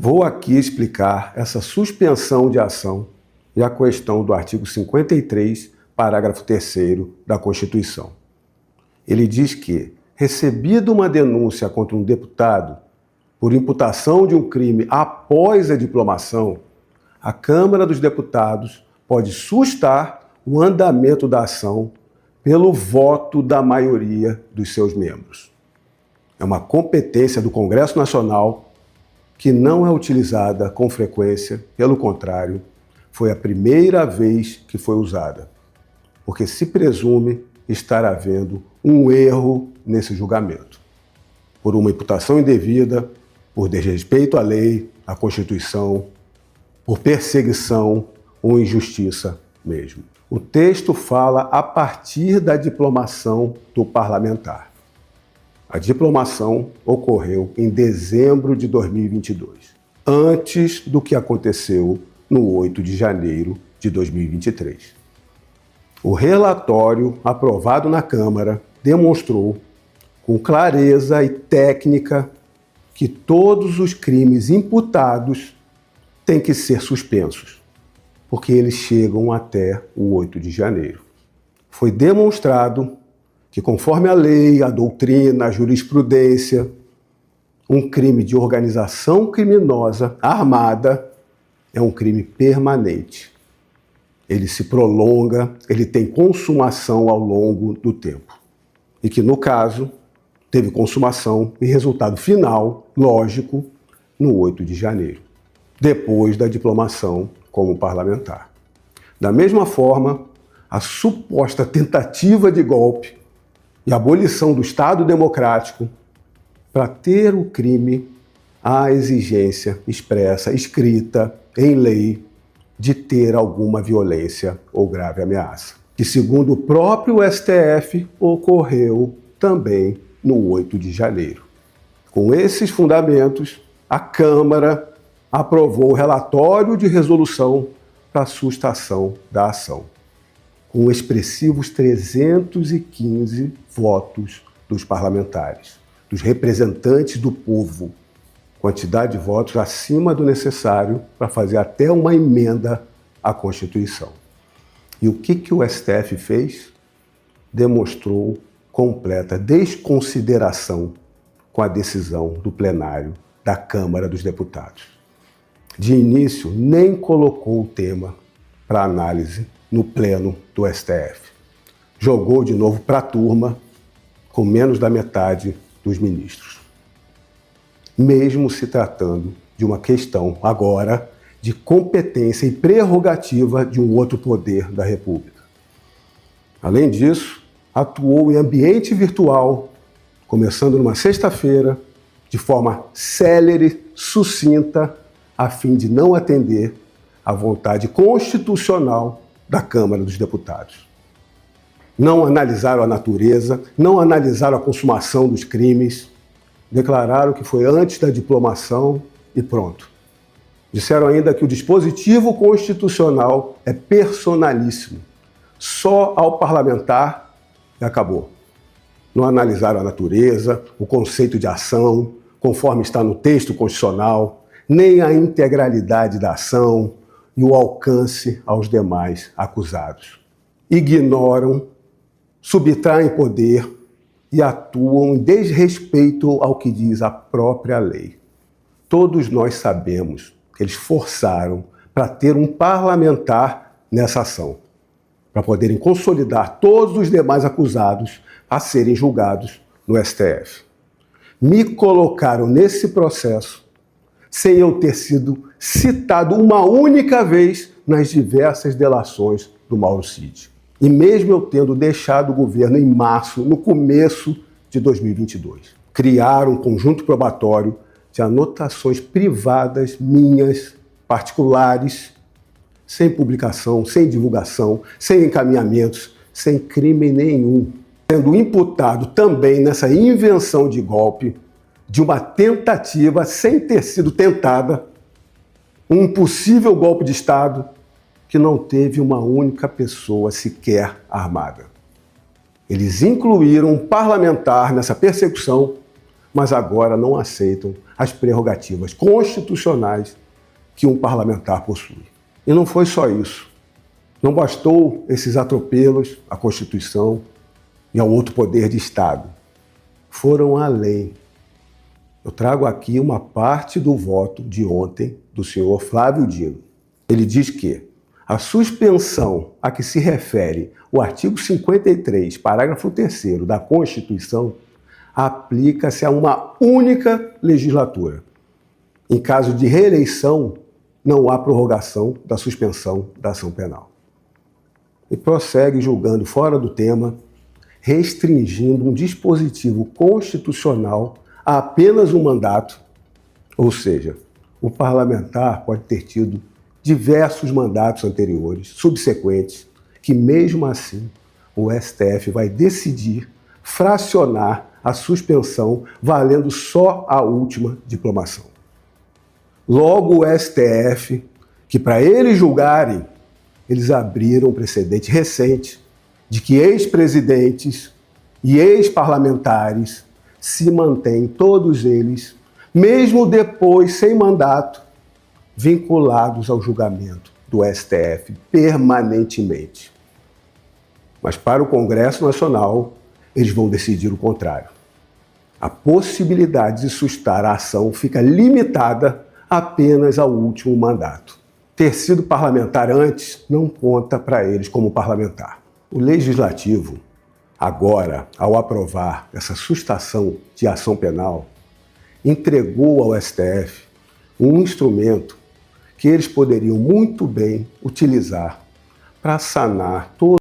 Vou aqui explicar essa suspensão de ação e a questão do artigo 53, parágrafo 3º da Constituição. Ele diz que, recebida uma denúncia contra um deputado por imputação de um crime após a diplomação, a Câmara dos Deputados pode sustar o andamento da ação pelo voto da maioria dos seus membros. É uma competência do Congresso Nacional que não é utilizada com frequência, pelo contrário, foi a primeira vez que foi usada, porque se presume estar havendo um erro nesse julgamento, por uma imputação indevida, por desrespeito à lei, à Constituição, por perseguição ou injustiça mesmo. O texto fala a partir da diplomação do parlamentar. A diplomação ocorreu em dezembro de 2022, antes do que aconteceu no 8 de janeiro de 2023. O relatório aprovado na Câmara demonstrou com clareza e técnica que todos os crimes imputados têm que ser suspensos, porque eles chegam até o 8 de janeiro. Foi demonstrado que, conforme a lei, a doutrina, a jurisprudência, um crime de organização criminosa armada é um crime permanente. Ele se prolonga, ele tem consumação ao longo do tempo. E que, no caso, teve consumação e resultado final, lógico, no 8 de janeiro, depois da diplomação como parlamentar. Da mesma forma, a suposta tentativa de golpe e abolição do Estado Democrático, para ter o crime, há exigência expressa, escrita, em lei, de ter alguma violência ou grave ameaça, que, segundo o próprio STF, ocorreu também no 8 de janeiro. Com esses fundamentos, a Câmara aprovou o relatório de resolução para a sustação da ação, com expressivos 315 votos dos parlamentares, dos representantes do povo, quantidade de votos acima do necessário para fazer até uma emenda à Constituição. E o que o STF fez? Demonstrou completa desconsideração com a decisão do plenário da Câmara dos Deputados. De início, nem colocou o tema para análise no pleno do STF. Jogou de novo para a turma, com menos da metade dos ministros. Mesmo se tratando de uma questão, agora, de competência e prerrogativa de um outro poder da República. Além disso, atuou em ambiente virtual, começando numa sexta-feira, de forma célere, sucinta, a fim de não atender à vontade constitucional da Câmara dos Deputados. Não analisaram a natureza, não analisaram a consumação dos crimes, declararam que foi antes da diplomação e pronto. Disseram ainda que o dispositivo constitucional é personalíssimo, só ao parlamentar e acabou. Não analisaram a natureza, o conceito de ação, conforme está no texto constitucional, nem a integralidade da ação e o alcance aos demais acusados. Ignoram, subtraem poder e atuam em desrespeito ao que diz a própria lei. Todos nós sabemos que eles forçaram para ter um parlamentar nessa ação, para poderem consolidar todos os demais acusados a serem julgados no STF. Me colocaram nesse processo sem eu ter sido citado uma única vez nas diversas delações do Mauro Cid. E mesmo eu tendo deixado o governo em março, no começo de 2022, criaram um conjunto probatório de anotações privadas minhas, particulares, sem publicação, sem divulgação, sem encaminhamentos, sem crime nenhum, sendo imputado também nessa invenção de golpe, de uma tentativa sem ter sido tentada, um possível golpe de Estado que não teve uma única pessoa sequer armada. Eles incluíram um parlamentar nessa persecução, mas agora não aceitam as prerrogativas constitucionais que um parlamentar possui. E não foi só isso. Não bastou esses atropelos à Constituição e ao outro poder de Estado. Foram além. Eu trago aqui uma parte do voto de ontem do senhor Flávio Dino. Ele diz que a suspensão a que se refere o artigo 53, parágrafo 3º da Constituição, aplica-se a uma única legislatura. Em caso de reeleição, não há prorrogação da suspensão da ação penal. E prossegue julgando fora do tema, restringindo um dispositivo constitucional a apenas um mandato, ou seja, o parlamentar pode ter tido diversos mandatos anteriores, subsequentes, que mesmo assim o STF vai decidir fracionar a suspensão valendo só a última diplomação. Logo o STF, que para eles julgarem, eles abriram um precedente recente de que ex-presidentes e ex-parlamentares se mantêm, todos eles, mesmo depois sem mandato, vinculados ao julgamento do STF permanentemente. Mas para o Congresso Nacional, eles vão decidir o contrário. A possibilidade de sustar a ação fica limitada apenas ao último mandato. Ter sido parlamentar antes não conta para eles como parlamentar. O Legislativo, agora, ao aprovar essa sustação de ação penal, entregou ao STF um instrumento que eles poderiam muito bem utilizar para sanar todo